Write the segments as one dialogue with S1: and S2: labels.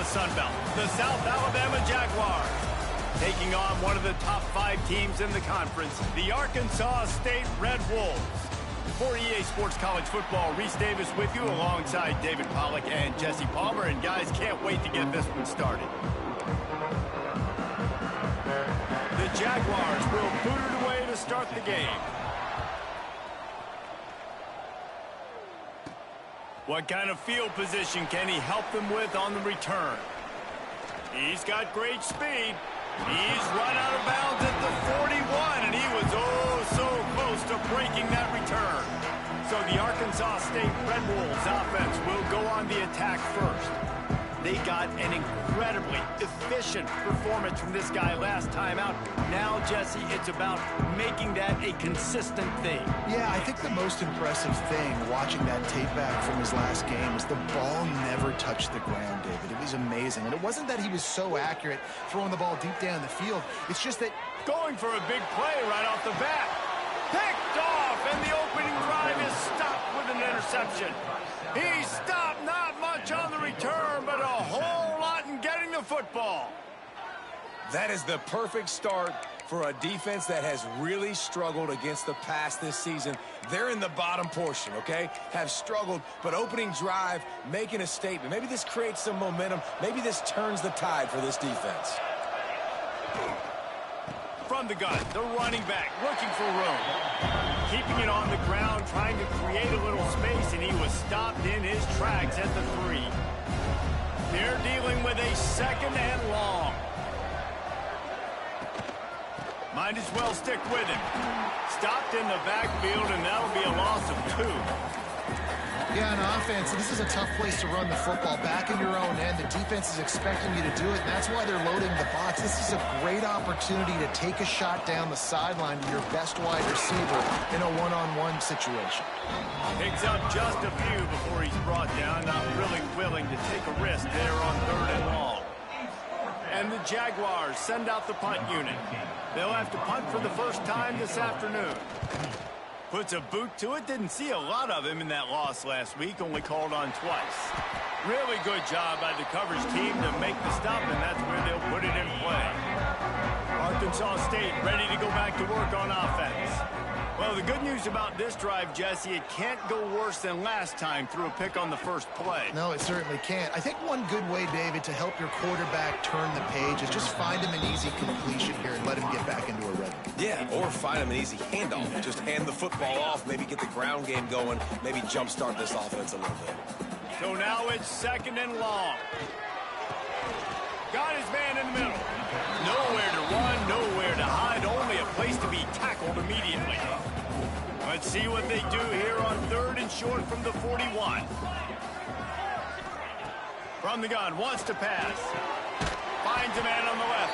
S1: the Sun Belt, the South Alabama Jaguars, taking on one of the top 5 teams in the conference, the Arkansas State Red Wolves. For EA Sports College Football, Reese Davis with you alongside David Pollack and Jesse Palmer. And guys, can't wait to get this one started. The Jaguars will boot it away to start the game. What kind of field position can he help them with on the return? He's got great speed. He's run out of bounds at the 41, and he was so close to breaking that return. So the Arkansas State Red Wolves offense will go on the attack first. They got an incredibly efficient performance from this guy last time out. Now, Jesse, it's about making that a consistent thing.
S2: Yeah, I think the most impressive thing watching that tape back from his last game is the ball never touched the ground, David. It was amazing. And it wasn't that he was so accurate throwing the ball deep down the field. It's just that
S1: going for a big play right off the bat. Picked off, and the opening drive is stopped with an interception. He stopped not much on the return, but a whole lot in getting the football.
S3: That is the perfect start for a defense that has really struggled against the pass this season. They're in the bottom portion, okay? Have struggled, but opening drive, making a statement. Maybe this creates some momentum. Maybe this turns the tide for this defense.
S1: From the gun, the running back looking for room. Keeping it on the ground, trying to create a little space, and he was stopped in his tracks at the 3. They're dealing with a 2nd and long. Might as well stick with him. Stopped in the backfield, and that'll be a loss of 2.
S2: Yeah, on offense, this is a tough place to run the football. Back in your own end, the defense is expecting you to do it, and that's why they're loading the box. This is a great opportunity to take a shot down the sideline to your best wide receiver in a one-on-one situation.
S1: Picks up just a few before he's brought down, not really willing to take a risk there on 3rd and long. And the Jaguars send out the punt unit. They'll have to punt for the first time this afternoon. Puts a boot to it. Didn't see a lot of him in that loss last week. Only called on twice. Really good job by the coverage team to make the stop, and that's where they'll put it in play. Arkansas State ready to go back to work on offense. Well, the good news about this drive, Jesse, it can't go worse than last time through a pick on the first play.
S2: No, it certainly can't. I think one good way, David, to help your quarterback turn the page is just find him an easy completion here and let him get back into a rhythm.
S3: Yeah, or find him an easy handoff. Just hand the football off, maybe get the ground game going, maybe jumpstart this offense a little bit.
S1: So now it's 2nd and long. Got his man in the middle. Nowhere to run, nowhere to hide, only a place to be tackled immediately. Let's see what they do here on 3rd and short from the 41. From the gun, wants to pass. Finds a man on the left.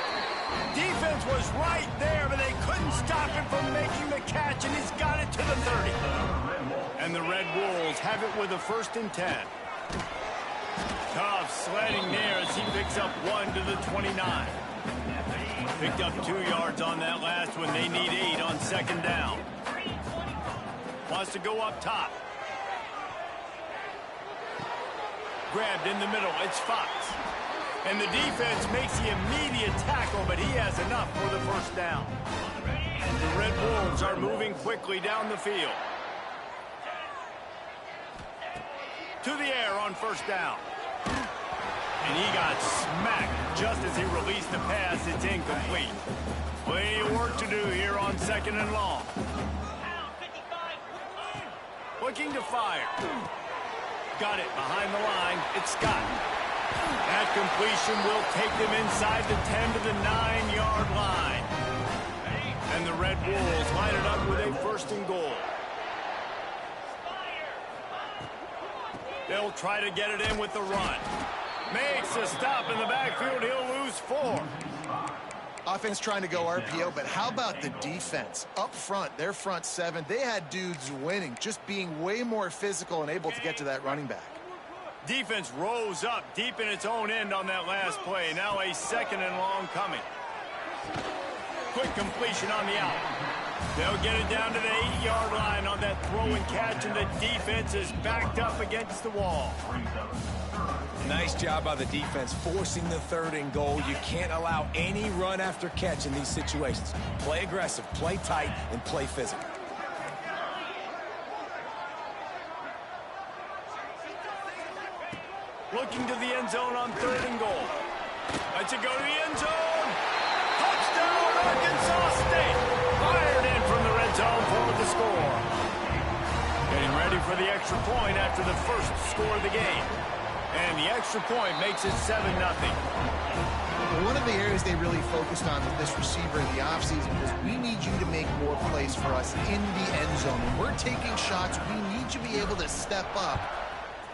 S1: Defense was right there, but they couldn't stop him from making the catch, and he's got it to the 30. And the Red Wolves have it with a 1st and 10. Tough sledding there as he picks up 1 to the 29. Picked up 2 yards on that last one. They need 8 on 2nd down. Wants to go up top. Grabbed in the middle. It's Fox. And the defense makes the immediate tackle, but he has enough for the 1st down. The Red Wolves are moving quickly down the field. To the air on 1st down. And he got smacked just as he released the pass. It's incomplete. Plenty of work to do here on 2nd and long. Looking to fire. Got it behind the line. It's Scott. That completion will take them inside the 10 to the 9-yard line. And the Red Wolves line it up with a 1st and goal. They'll try to get it in with the run. Makes a stop in the backfield. He'll lose 4.
S2: Offense trying to go RPO, but how about the defense? Up front, their front 7, they had dudes winning, just being way more physical and able to get to that running back.
S1: Defense rose up deep in its own end on that last play. Now a 2nd and long coming. Quick completion on the out. They'll get it down to the 8-yard line on that throw and catch, and the defense is backed up against the wall.
S3: Nice job by the defense forcing the 3rd and goal. You can't allow any run after catch in these situations. Play aggressive, play tight, and play physical.
S1: Looking to the end zone on 3rd and goal. Let's it go to the end zone. Touchdown, Arkansas State. Fired in from the red zone for the score. Getting ready for the extra point after the first score of the game. And the extra point makes it 7-0.
S2: One of the areas they really focused on with this receiver in the offseason was we need you to make more plays for us in the end zone. When we're taking shots, we need you to be able to step up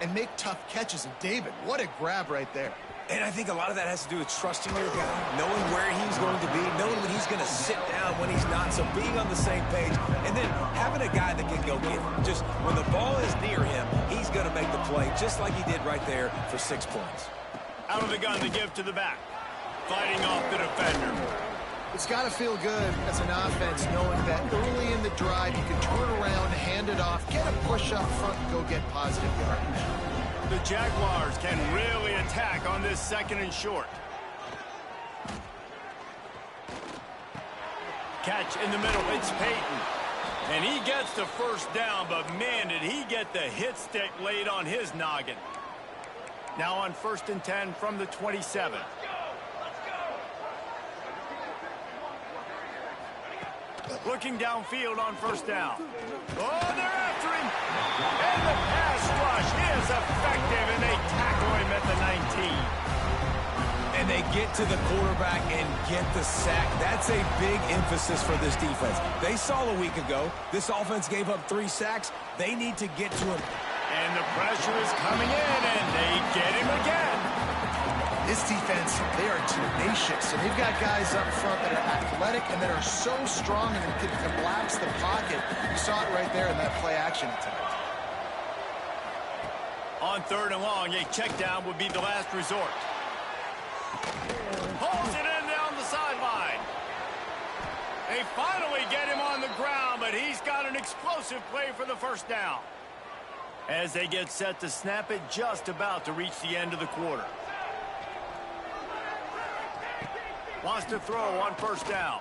S2: and make tough catches. And David, what a grab right there.
S3: And I think a lot of that has to do with trusting your guy, knowing where he's going to be, knowing when he's going to sit down, when he's not, so being on the same page, and then having a guy that can go get it. Just when the ball is near him, he's going to make the play, just like he did right there for 6 points.
S1: Out of the gun to give to the back. Fighting off the defender.
S2: It's got to feel good as an offense knowing that early in the drive you can turn around, hand it off, get a push up front, and go get positive yardage.
S1: The Jaguars can really attack on this 2nd and short. Catch in the middle, it's Peyton. And he gets the first down, but man, did he get the hit stick laid on his noggin. Now on 1st and 10 from the 27. Looking downfield on 1st down. Oh, they're after him. And the pass rush is effective, and they tackle him at the 19.
S3: And they get to the quarterback and get the sack. That's a big emphasis for this defense. They saw a week ago, this offense gave up 3 sacks. They need to get to him.
S1: And the pressure is coming in, and they get him again.
S2: This defense, they are tenacious, and they've got guys up front that are athletic and that are so strong and can collapse the pocket. You saw it right there in that play-action attempt.
S1: On 3rd and long, a check down would be the last resort. Pulls it in down the sideline. They finally get him on the ground, but he's got an explosive play for the 1st down. As they get set to snap it, just about to reach the end of the quarter. Wants to throw on 1st down.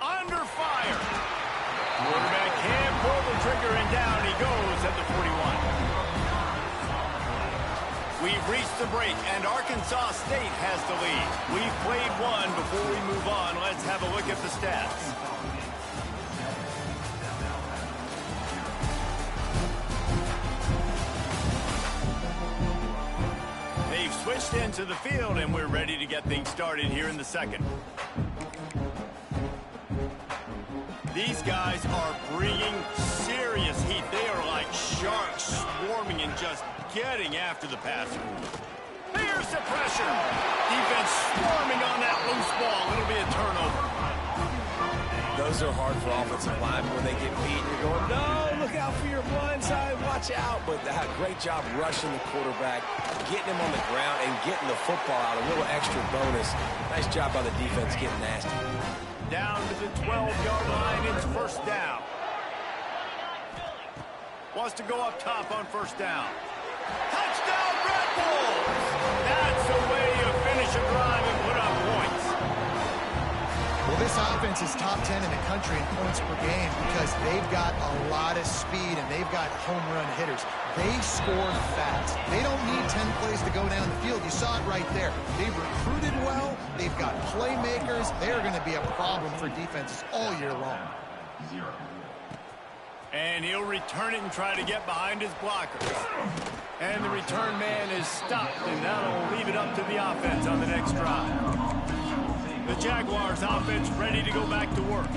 S1: Under fire. Quarterback can't pull the trigger, and down he goes at the 41. We've reached the break, and Arkansas State has the lead. We've played one. Before we move on, let's have a look at the stats. They've switched into the field, and we're ready to get things started here in the 2nd. These guys are bringing serious heat. They are like sharks swarming and just getting after the passer. Here's the pressure. Defense swarming on that loose ball. It'll be a turnover.
S3: Those are hard for offensive linemen when they get beat. You're going, no, look out for your blind side, watch out. But great job rushing the quarterback, getting him on the ground, and getting the football out. A little extra bonus. Nice job by the defense getting nasty.
S1: Down to the 12-yard line. It's 1st down. Wants to go up top on 1st down. Touchdown, Red Bulls! That's the way you finish a drive and put up points.
S2: Well, this offense is top 10 in the country in points per game because they've got a lot of speed and they've got home run hitters. They score fast. They don't need 10 plays to go down the field. You saw it right there. They've recruited well. They've got playmakers. They're going to be a problem for defenses all year long.
S1: And he'll return it and try to get behind his blockers. And the return man is stopped, and that'll leave it up to the offense on the next drive. The Jaguars offense ready to go back to work.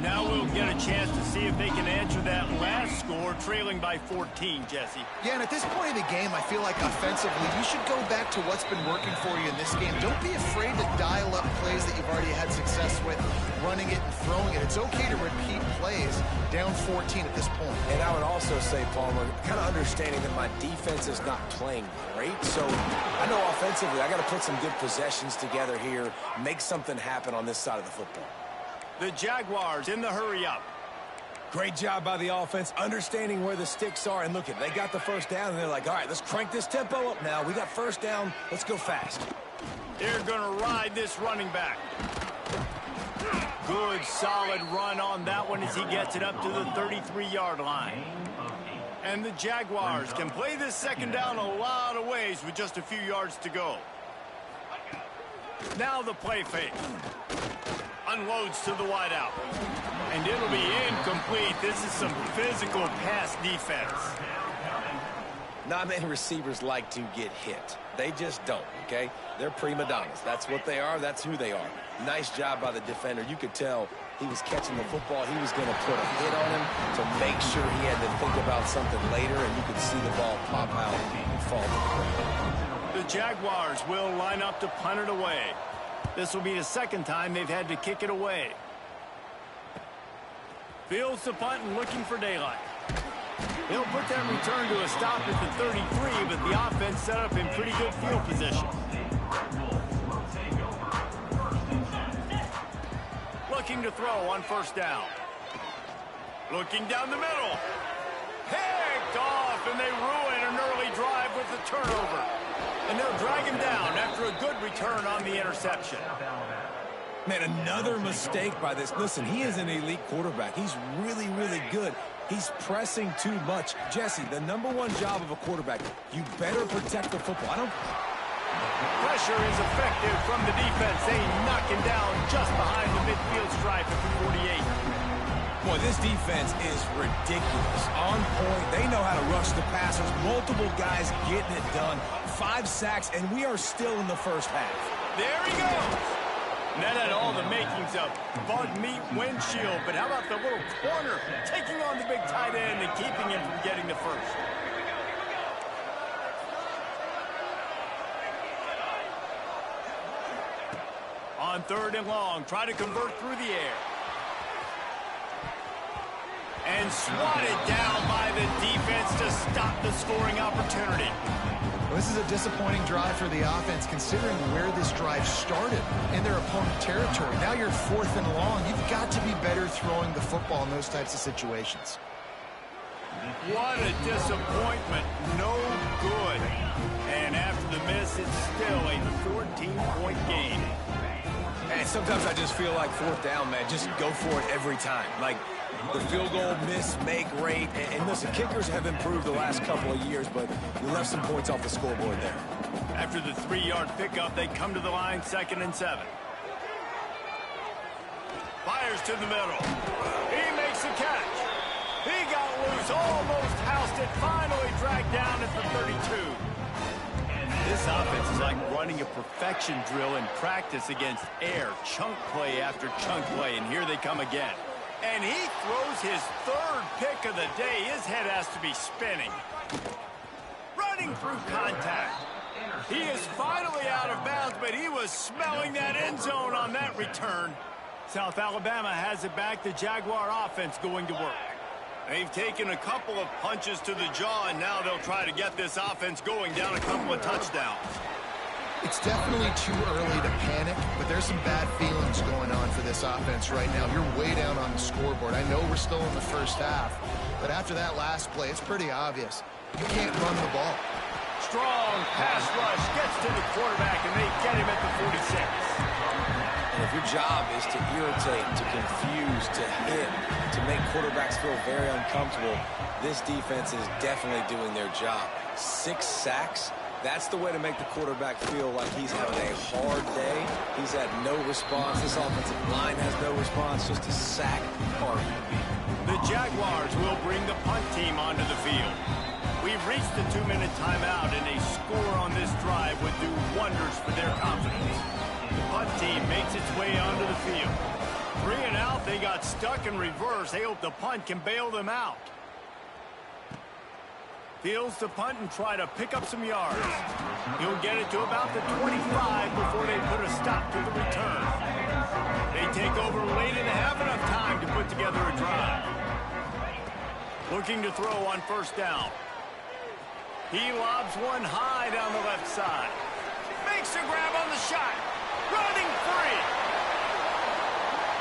S1: Now we'll get a chance to see if they can answer that last score, trailing by 14, Jesse.
S2: Yeah, and at this point of the game, I feel like offensively, you should go back to what's been working for you in this game. Don't be afraid to dial up plays that you've already had success with, running it and throwing it. It's okay to repeat plays down 14 at this point.
S3: And I would also say, Palmer, kind of understanding that my defense is not playing great. So I know offensively, I got to put some good possessions together here, make something happen on this side of the football.
S1: The Jaguars in the hurry up.
S3: Great job by the offense, understanding where the sticks are. And look, they got the first down, and they're like, all right, let's crank this tempo up now. We got first down. Let's go fast.
S1: They're going to ride this running back. Good, solid run on that one as he gets it up to the 33-yard line. And the Jaguars can play this second down a lot of ways with just a few yards to go. Now the play fake. Unloads to the wideout. And it'll be incomplete. This is some physical pass defense.
S3: Not many receivers like to get hit. They just don't, okay? They're prima donnas. That's what they are. That's who they are. Nice job by the defender. You could tell he was catching the football. He was going to put a hit on him to make sure he had to think about something later, and you could see the ball pop out and fall to the ground.
S1: The Jaguars will line up to punt it away. This will be the second time they've had to kick it away. Fields the punt and looking for daylight. He'll put that return to a stop at the 33, but the offense set up in pretty good field position. Looking to throw on first down. Looking down the middle. Picked off, and they ruin an early drive with the turnover. And they'll drag him down after a good return on the interception.
S3: Man, another mistake by this. Listen, he is an elite quarterback. He's really, really good. He's pressing too much. Jesse, the #1 job of a quarterback, you better protect the football.
S1: Pressure is effective from the defense. They knock him down just behind the midfield stripe at the 48.
S3: Boy, this defense is ridiculous. On point. They know how to rush the passers. Multiple guys getting it done. 5 sacks, and we are still in the first half.
S1: There he goes. And that had all the makings of bug meat windshield. But how about the little corner taking on the big tight end and keeping him from getting the first? On 3rd and long, try to convert through the air. And swatted down by the defense to stop the scoring opportunity.
S2: Well, this is a disappointing drive for the offense, considering where this drive started in their opponent territory. Now you're 4th and long. You've got to be better throwing the football in those types of situations.
S1: What a disappointment. No good. And after the miss, it's still a 14-point game.
S3: And sometimes I just feel like 4th down, man. Just go for it every time. Like the field goal miss-make rate. And listen, kickers have improved the last couple of years, but we left some points off the scoreboard there.
S1: After the 3-yard pickup, they come to the line, 2nd and 7. Fires to the middle. He makes the catch. He got loose, almost housed it, finally dragged down at the 32. This offense is like running a perfection drill in practice against air. Chunk play after chunk play, and here they come again. And he throws his 3rd pick of the day. His head has to be spinning. Running through contact. He is finally out of bounds, but he was smelling that end zone on that return. South Alabama has it back. The Jaguar offense going to work. They've taken a couple of punches to the jaw, and now they'll try to get this offense going down a couple of touchdowns.
S2: It's definitely too early to panic, but there's some bad feelings going on for this offense right now. You're way down on the scoreboard. I know we're still in the first half, but after that last play, it's pretty obvious. You can't run the ball.
S1: Strong pass rush gets to the quarterback, and they get him at the 46.
S3: And if your job is to irritate, to confuse, to hit, to make quarterbacks feel very uncomfortable, this defense is definitely doing their job. 6 sacks. That's the way to make the quarterback feel like he's having a hard day. He's had no response. This offensive line has no response, just a sack party.
S1: The Jaguars will bring the punt team onto the field. We've reached the 2-minute timeout, and a score on this drive would do wonders for their confidence. The punt team makes its way onto the field. 3 and out, they got stuck in reverse. They hope the punt can bail them out. Fields to punt and try to pick up some yards. He'll get it to about the 25 before they put a stop to the return. They take over late and have enough time to put together a drive. Looking to throw on first down. He lobs one high down the left side. Makes a grab on the shot. Running free.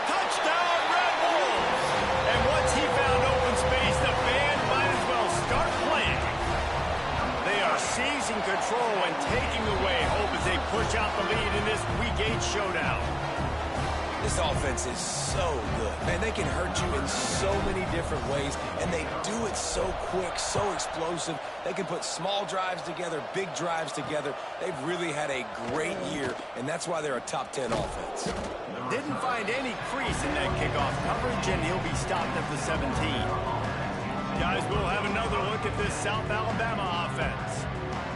S1: Touchdown, Red Bulls! And once he found open space, the band might as well start playing. They are seizing control and taking away hope as they push out the lead in this Week 8 showdown.
S3: This offense is so good. Man, they can hurt you in so many different ways, and they do it so quick, so explosive. They can put small drives together, big drives together. They've really had a great year, and that's why they're a top 10 offense.
S1: Didn't find any crease in that kickoff coverage, and he'll be stopped at the 17. Guys, we'll have another look at this South Alabama offense.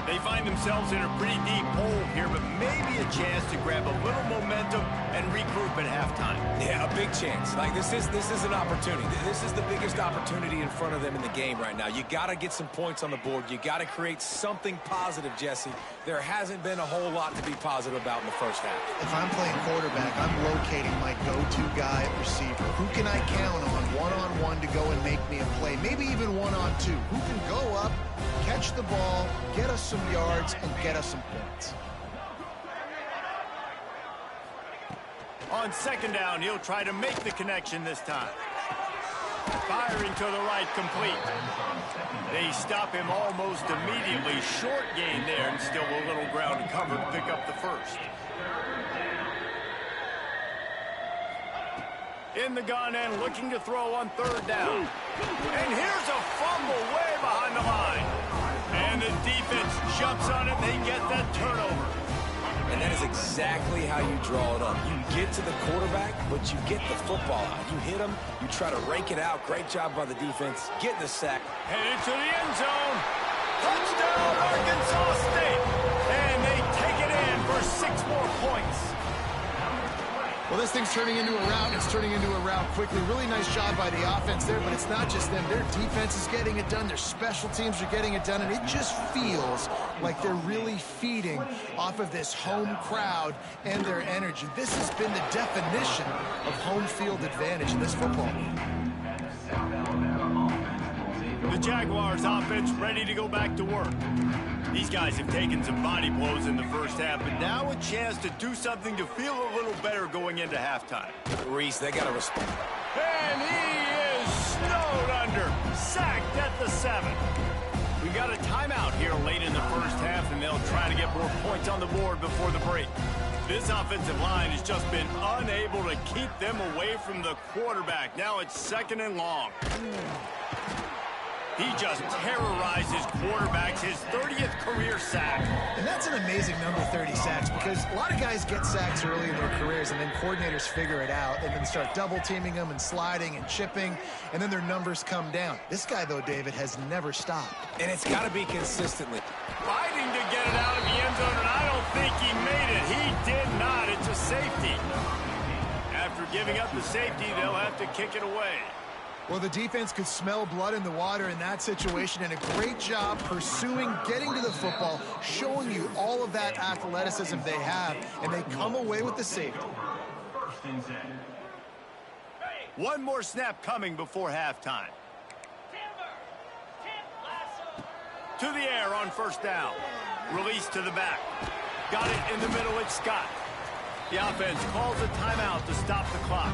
S1: They find themselves in a pretty deep hole here, but maybe a chance to grab a little momentum and regroup at halftime.
S3: Yeah, a big chance. Like, this is an opportunity. This is the biggest opportunity in front of them in the game right now. You got to get some points on the board. You got to create something positive, Jesse. There hasn't been a whole lot to be positive about in the first half.
S2: If I'm playing quarterback, I'm locating my go-to guy at receiver. Who can I count on one-on-one to go and make me a play? Maybe even one-on-two. Who can go up, catch the ball, get us some yards, and get us some points.
S1: On second down, he'll try to make the connection this time. Firing to the right, complete. They stop him almost immediately. Short gain there, and still a little ground to cover to pick up the first. In the gun and looking to throw on third down. And here's a fumble way behind the line. And the defense jumps on it. They get that turnover.
S3: And that is exactly how you draw it up. You get to the quarterback, but you get the football out. You hit him, you try to rake it out. Great job by the defense. Getting the sack.
S1: Headed to the end zone. Touchdown, Arkansas State. And they take it in for 6 more points.
S2: Well, this thing's turning into a rout. It's turning into a rout quickly. Really nice job by the offense there, but it's not just them. Their defense is getting it done. Their special teams are getting it done, and it just feels like they're really feeding off of this home crowd and their energy. This has been the definition of home field advantage in this football game.
S1: The Jaguars offense ready to go back to work. These guys have taken some body blows in the first half, but now a chance to do something to feel a little better going into halftime.
S3: Reese, they got to respond.
S1: And he is snowed under, sacked at the 7. We got a timeout here late in the first half, and they'll try to get more points on the board before the break. This offensive line has just been unable to keep them away from the quarterback. Now it's 2nd and long. He just terrorizes quarterbacks, his 30th career sack.
S2: And that's an amazing number, 30 sacks, because a lot of guys get sacks early in their careers, and then coordinators figure it out and then start double-teaming them and sliding and chipping, and then their numbers come down. This guy, though, David, has never stopped.
S3: And it's got to be consistently.
S1: Fighting to get it out of the end zone, and I don't think he made it. He did not. It's a safety. After giving up the safety, they'll have to kick it away.
S2: Well, the defense could smell blood in the water in that situation, and a great job pursuing, getting to the football, showing you all of that athleticism they have, and they come away with the safety.
S1: One more snap coming before halftime. To the air on first down. Release to the back. Got it in the middle, it's Scott. The offense calls a timeout to stop the clock.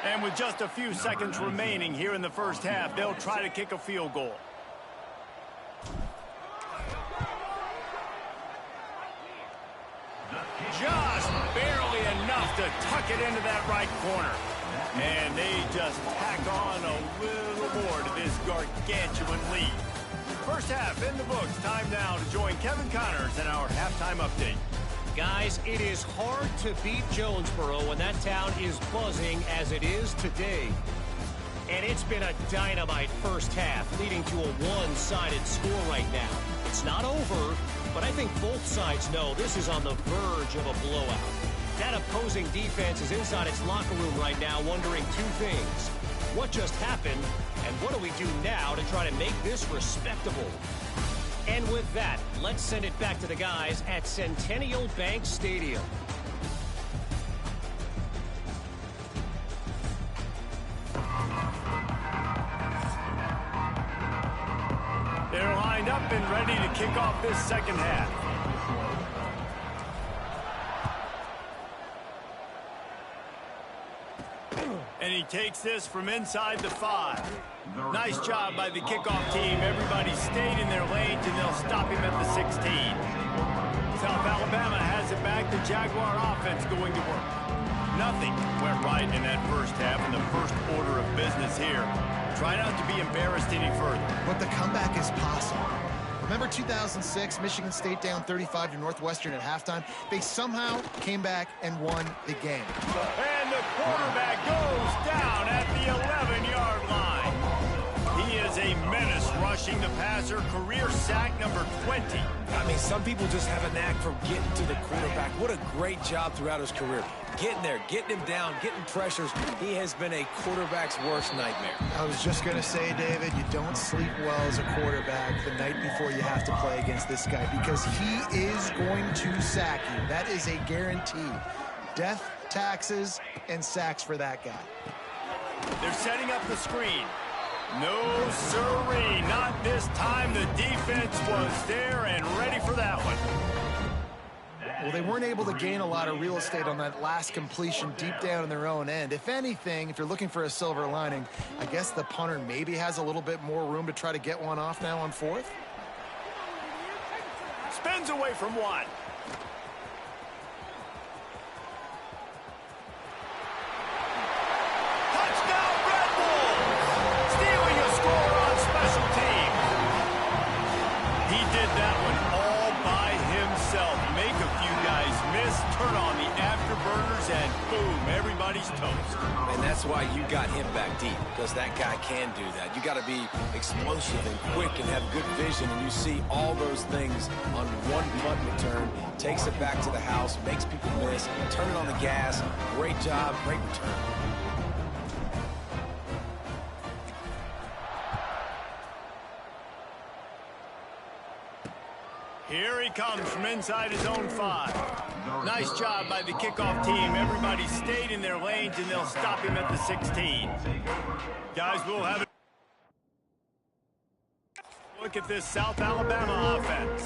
S1: And with just a few seconds remaining here in the first half, they'll try to kick a field goal. Just barely enough to tuck it into that right corner. And they just tack on a little more to this gargantuan lead. First half in the books. Time now to join Kevin Connors in our halftime update.
S4: Guys, it is hard to beat Jonesboro when that town is buzzing as it is today. And it's been a dynamite first half, leading to a one-sided score right now. It's not over, but I think both sides know this is on the verge of a blowout. That opposing defense is inside its locker room right now wondering 2 things. What just happened, and what do we do now to try to make this respectable? And with that, let's send it back to the guys at Centennial Bank Stadium.
S1: They're lined up and ready to kick off this second half. And he takes this from inside the 5. Nice job by the kickoff team. Everybody stayed in their lanes, and they'll stop him at the 16. South Alabama has it back. The Jaguar offense going to work. Nothing went right in that first half, in the first order of business here. Try not to be embarrassed any further.
S2: But the comeback is possible. Remember 2006, Michigan State down 35 to Northwestern at halftime? They somehow came back and won the game.
S1: And the quarterback goes down at the 11-yard line. He is a menace rushing the passer. Career sack number 20.
S3: I mean, some people just have a knack for getting to the quarterback. What a great job throughout his career. Getting there, getting him down, getting pressures. He has been a quarterback's worst nightmare.
S2: I was just going to say, David, you don't sleep well as a quarterback the night before you have to play against this guy, because he is going to sack you. That is a guarantee. Death, taxes, and sacks for that guy.
S1: They're setting up the screen. No, sirree, not this time. The defense was there and ready for that one.
S2: Well, they weren't able to gain a lot of real estate on that last completion deep down in their own end. If anything, if you're looking for a silver lining, I guess the punter maybe has a little bit more room to try to get one off now on 4th.
S1: Spins away from one. Touchdown, Red Bulls! Stealing a score on special teams. He did that one all by himself. Make a few guys miss, turn on the afterburners, and boom, everybody's toast.
S3: And that's why you got him back deep, because that guy can do that. You got to be explosive and quick and have good vision, and you see all those things on one punt return. Takes it back to the house, makes people miss, turn it on the gas. Great job, great return.
S1: Here he comes from inside his own 5. Nice job by the kickoff team. Everybody stayed in their lanes, and they'll stop him at the 16. Guys, we'll have it. Look at this South Alabama offense.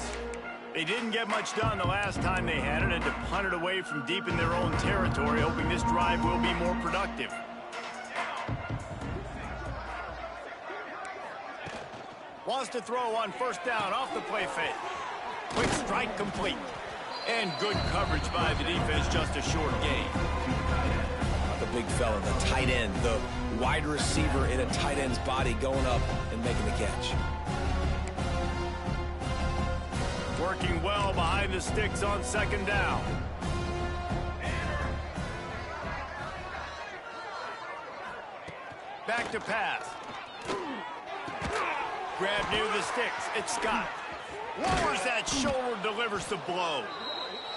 S1: They didn't get much done the last time they had it, and to punt it away from deep in their own territory, hoping this drive will be more productive. Wants to throw on first down off the play fake. Quick strike complete. And good coverage by the defense, just a short gain.
S3: The big fella, the tight end, the wide receiver in a tight end's body going up and making the catch.
S1: Working well behind the sticks on second down. Back to pass. Grab near the sticks. It's Scott. Lowers that shoulder, delivers the blow.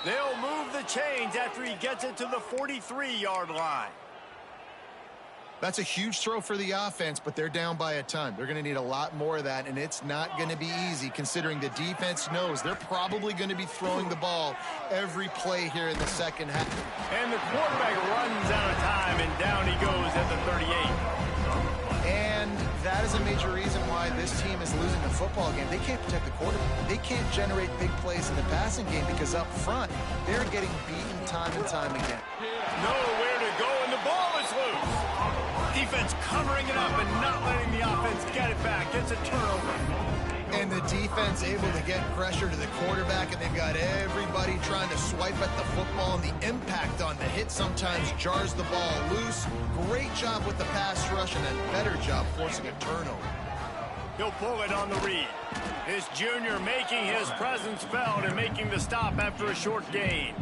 S1: They'll move the chains after he gets it to the 43-yard line.
S2: That's a huge throw for the offense, but they're down by a ton. They're going to need a lot more of that, and it's not going to be easy considering the defense knows they're probably going to be throwing the ball every play here in the second half.
S1: And the quarterback runs out of time, and down he goes at the 38.
S2: And that is a major reason why this team is losing the football game. They can't protect the quarterback. They can't generate big plays in the passing game because up front, they're getting beaten time and time again.
S1: Nowhere to go, and the ball is loose. Defense covering it up and not letting the offense get it back. Gets a turnover.
S2: And the defense able to get pressure to the quarterback, and they've got everybody trying to swipe at the football, and the impact on the hit sometimes jars the ball loose. Great job with the pass rush, and a better job forcing a turnover.
S1: He'll pull it on the read. This junior making his presence felt and making the stop after a short gain.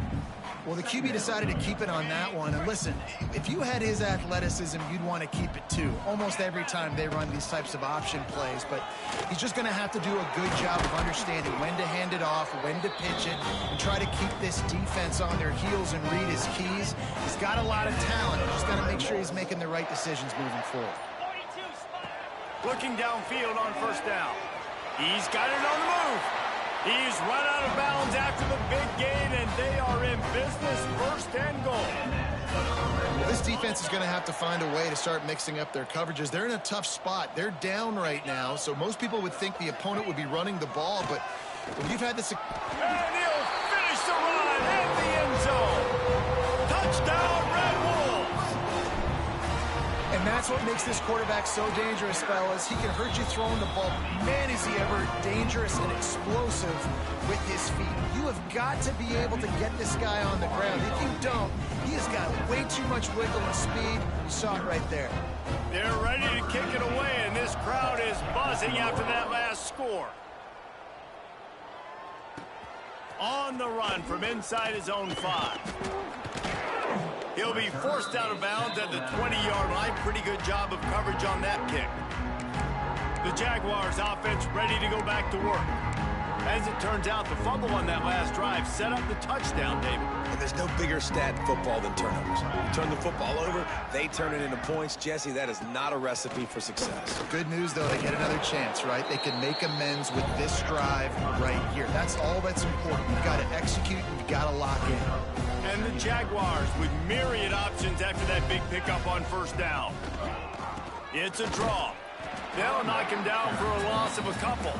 S2: Well, the QB decided to keep it on that one. And listen, if you had his athleticism, you'd want to keep it too. Almost every time they run these types of option plays. But he's just going to have to do a good job of understanding when to hand it off, when to pitch it, and try to keep this defense on their heels and read his keys. He's got a lot of talent. He's just got to make sure he's making the right decisions moving forward.
S1: Looking downfield on first down. He's got it on the move. He's run out of bounds after the big gain, and they are in business, first and goal.
S2: Well, this defense is going to have to find a way to start mixing up their coverages. They're in a tough spot. They're down right now, so most people would think the opponent would be running the ball, but when you've had this...
S1: And he'll finish the run in the end zone. Touchdown, Red Wolves.
S2: And that's what makes this quarterback so dangerous, fellas. He can hurt you throwing the ball. Man, is he ever dangerous and explosive with his feet. You have got to be able to get this guy on the ground. If you don't, he has got way too much wiggle and speed. You saw it right there.
S1: They're ready to kick it away, and this crowd is buzzing after that last score. On the run from inside his own 5. He'll be forced out of bounds at the 20-yard line. Pretty good job of coverage on that kick. The Jaguars offense ready to go back to work. As it turns out, the fumble on that last drive set up the touchdown, David.
S3: And there's no bigger stat in football than turnovers. You turn the football over, they turn it into points. Jesse, that is not a recipe for success.
S2: Good news, though, they get another chance, right? They can make amends with this drive right here. That's all that's important. You've got to execute, and you've got to lock in.
S1: And the Jaguars with myriad options after that big pickup on first down. It's a draw. They'll knock him down for a loss of a couple.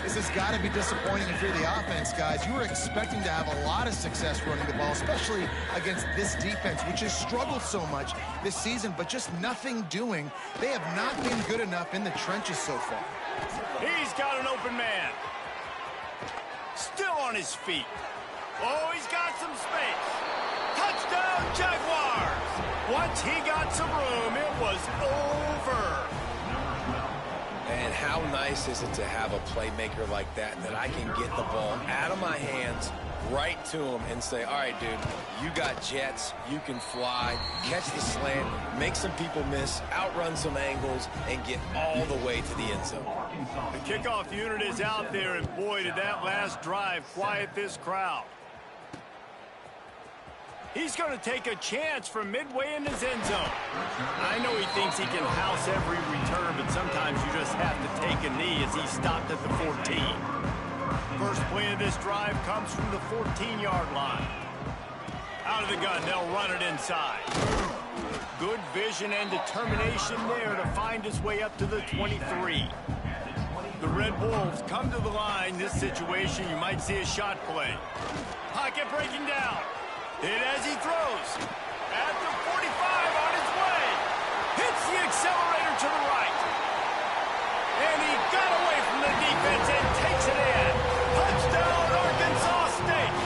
S2: This has got to be disappointing if you're the offense, guys. You were expecting to have a lot of success running the ball, especially against this defense, which has struggled so much this season, but just nothing doing. They have not been good enough in the trenches so far.
S1: He's got an open man. Still on his feet. Oh, he's got some space. Touchdown, Jaguars! Once he got some room, it was over.
S3: And how nice is it to have a playmaker like that I can get the ball out of my hands, right to him, and say, all right, dude, you got jets, you can fly, catch the slant, make some people miss, outrun some angles, and get all the way to the end zone.
S1: The kickoff unit is out there, and boy, did that last drive quiet this crowd. He's going to take a chance from midway in his end zone. I know he thinks he can house every return, but sometimes you just have to take a knee as he stopped at the 14. First play of this drive comes from the 14-yard line. Out of the gun, they'll run it inside. Good vision and determination there to find his way up to the 23. The Red Wolves come to the line. This situation, you might see a shot play. Pocket breaking down. Hit as he throws. At the 45 on his way. Hits the accelerator to the right. And he got away from the defense and takes it in. Touchdown, Arkansas State.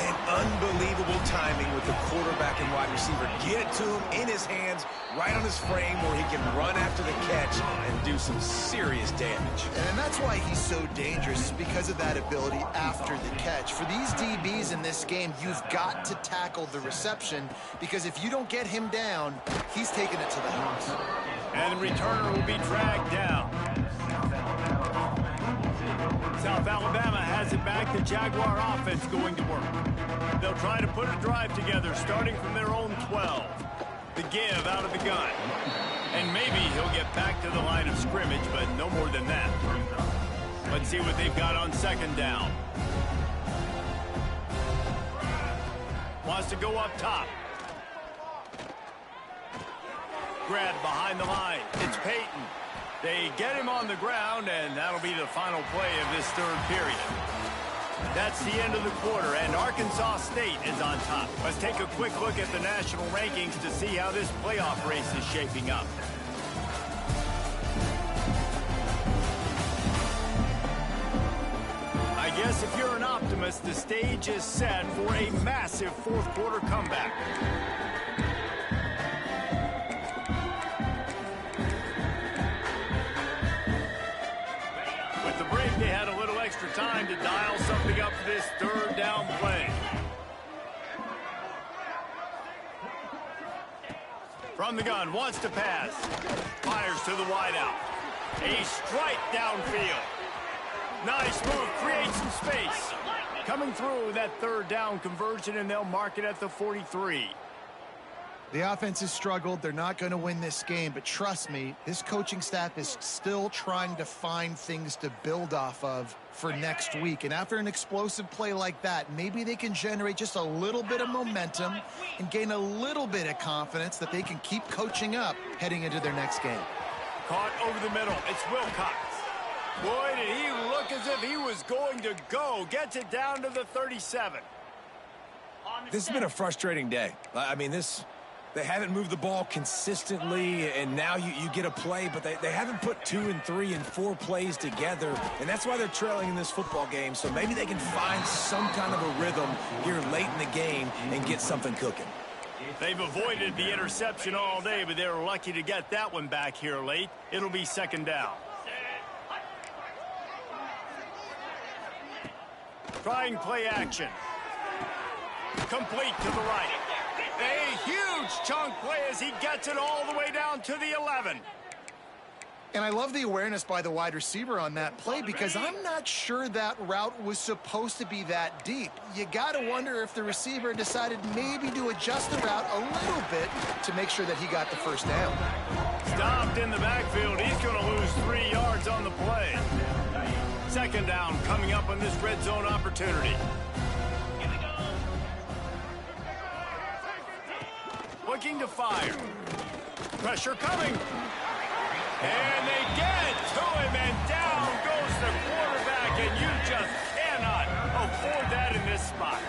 S3: And unbelievable timing with the quarterback and wide receiver. Get it to him in his hands, right on his frame where he can run after the catch and do some serious damage.
S2: And that's why he's so dangerous, because of that ability after the catch. For these DBs in this game, you've got to tackle the reception, because if you don't get him down, he's taking it to the house.
S1: And the returner will be dragged down. South Alabama has it back. The Jaguar offense going to work. They'll try to put a drive together starting from their own 12. The give out of the gun. And maybe he'll get back to the line of scrimmage, but no more than that. Let's see what they've got on second down. Wants to go up top. Grab behind the line. It's Peyton. They get him on the ground, and that'll be the final play of this third period. That's the end of the quarter, and Arkansas State is on top. Let's take a quick look at the national rankings to see how this playoff race is shaping up. I guess if you're an optimist, the stage is set for a massive fourth quarter comeback. With the break, they had a little extra time to dial something up for this third down play. From the gun, wants to pass. Fires to the wideout. A strike downfield. Nice move, creates some space. Coming through that third down conversion, and they'll mark it at the 43.
S2: The offense has struggled. They're not going to win this game, but trust me, this coaching staff is still trying to find things to build off of for next week. And after an explosive play like that, maybe they can generate just a little bit of momentum and gain a little bit of confidence that they can keep coaching up heading into their next game.
S1: Caught over the middle. It's Wilcox. Boy, did he look as if he was going to go. Gets it down to the 37.
S3: This has been a frustrating day. I mean, this They haven't moved the ball consistently, and now you get a play, but they haven't put 2 and 3 and 4 plays together, and that's why they're trailing in this football game. So maybe they can find some kind of a rhythm here late in the game and get something cooking.
S1: They've avoided the interception all day, but they're lucky to get that one back here late. It'll be second down. Trying play action. Complete to the right. A huge chunk play as he gets it all the way down to the 11.
S2: And I love the awareness by the wide receiver on that play because I'm not sure that route was supposed to be that deep. You got to wonder if the receiver decided maybe to adjust the route a little bit to make sure that he got the first down.
S1: Stopped in the backfield. He's going to lose 3 yards on the play. Second down coming up on this red zone opportunity. Looking to fire. Pressure coming. And they get to him, and down goes the quarterback, and you just cannot afford that in this spot.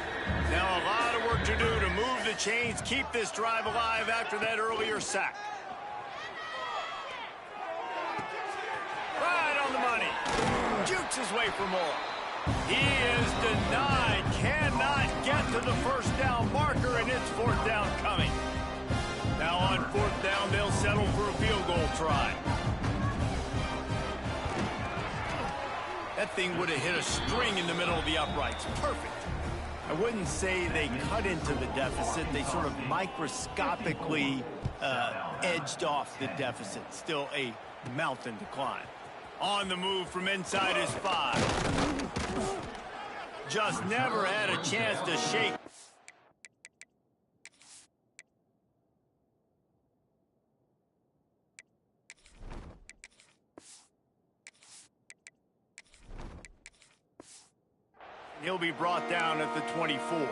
S1: Now a lot of work to do to move the chains, keep this drive alive after that earlier sack. Right on the money. Jukes his way for more. He is denied, cannot get to the first down marker, and it's fourth down coming. Now on fourth down, they'll settle for a field goal try. That thing would have hit a string in the middle of the uprights. Perfect. I wouldn't say they cut into the deficit. They sort of microscopically edged off the deficit. Still a mountain to climb. On the move from inside his 5. Just never had a chance to shake. He'll be brought down at the 24.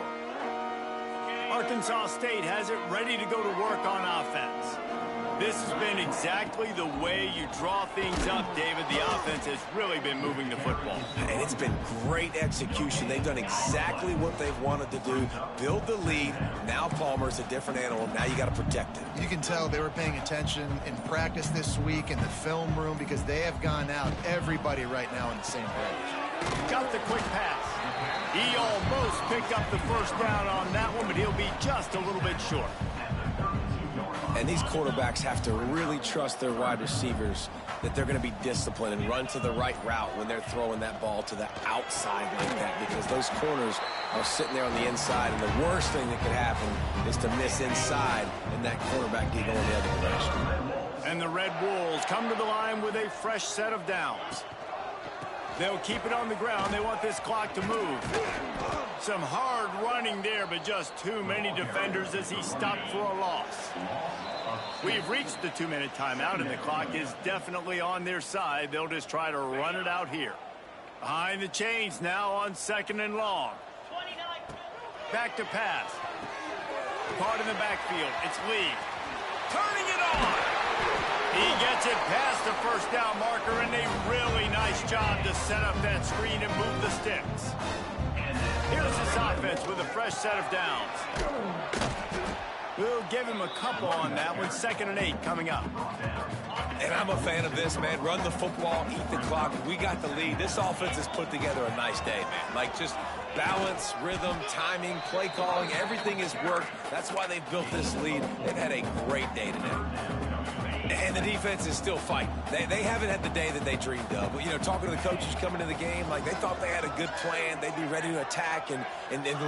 S1: Arkansas State has it ready to go to work on offense. This has been exactly the way you draw things up, David. The offense has really been moving the football.
S3: And it's been great execution. They've done exactly what they've wanted to do. Build the lead. Now Palmer's a different animal. Now you got to protect it.
S2: You can tell they were paying attention in practice this week in the film room because they have gone out, everybody right now on the same page.
S1: Got the quick pass. He almost picked up the first down on that one, but he'll be just a little bit short.
S3: And these quarterbacks have to really trust their wide receivers that they're going to be disciplined and run to the right route when they're throwing that ball to the outside like that, because those corners are sitting there on the inside, and the worst thing that could happen is to miss inside and that quarterback get going the other direction.
S1: And the Red Wolves come to the line with a fresh set of downs. They'll keep it on the ground. They want this clock to move. Some hard running there, but just too many defenders as he stopped for a loss. We've reached the 2-minute timeout, and the clock is definitely on their side. They'll just try to run it out here. Behind the chains now on second and long. Back to pass. Caught in the backfield. It's Lee. Turning it on. He gets it past the first down marker, and a really nice job to set up that screen and move the sticks. Here's this offense with a fresh set of downs. We'll give him a couple on that one. 2nd and 8 coming up.
S3: And I'm a fan of this, man. Run the football, eat the clock. We got the lead. This offense has put together a nice day, man. Like, just balance, rhythm, timing, play calling, everything has worked. That's why they've built this lead. They've had a great day today. And the defense is still fighting. They haven't had the day that they dreamed of. But, you know, talking to the coaches coming to the game, like, they thought they had a good plan. They'd be ready to attack and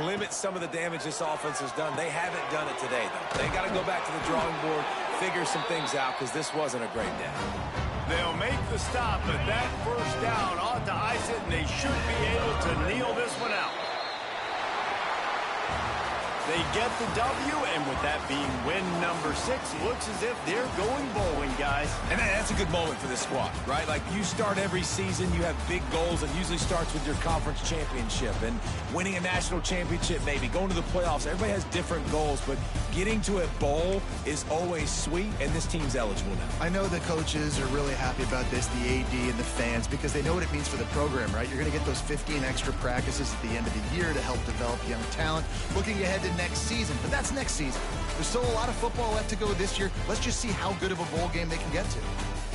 S3: limit some of the damage this offense has done. They haven't done it today, though. They got to go back to the drawing board, figure some things out, because this wasn't a great day.
S1: They'll make the stop, but that first down ought to ice it, and they should be able to kneel this one out. They get the W, and with that being win number 6, looks as if they're going bowling, guys.
S3: And that's a good moment for this squad, right? Like, you start every season, you have big goals. It usually starts with your conference championship and winning a national championship, maybe going to the playoffs. Everybody has different goals, but Getting to a bowl is always sweet, and this team's eligible now.
S2: I know the coaches are really happy about this, the AD and the fans, because they know what it means for the program, right? You're going to get those 15 extra practices at the end of the year to help develop young talent, looking ahead to next season. But that's next season. There's still a lot of football left to go this year. Let's just see how good of a bowl game they can get to.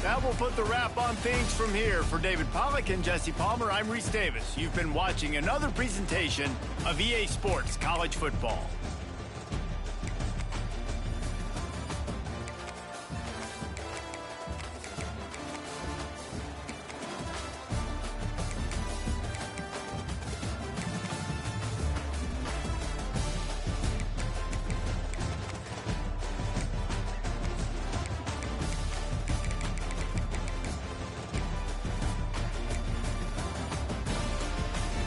S1: That will put the wrap on things from here. For David Pollack and Jesse Palmer, I'm Reese Davis. You've been watching another presentation of EA Sports College Football.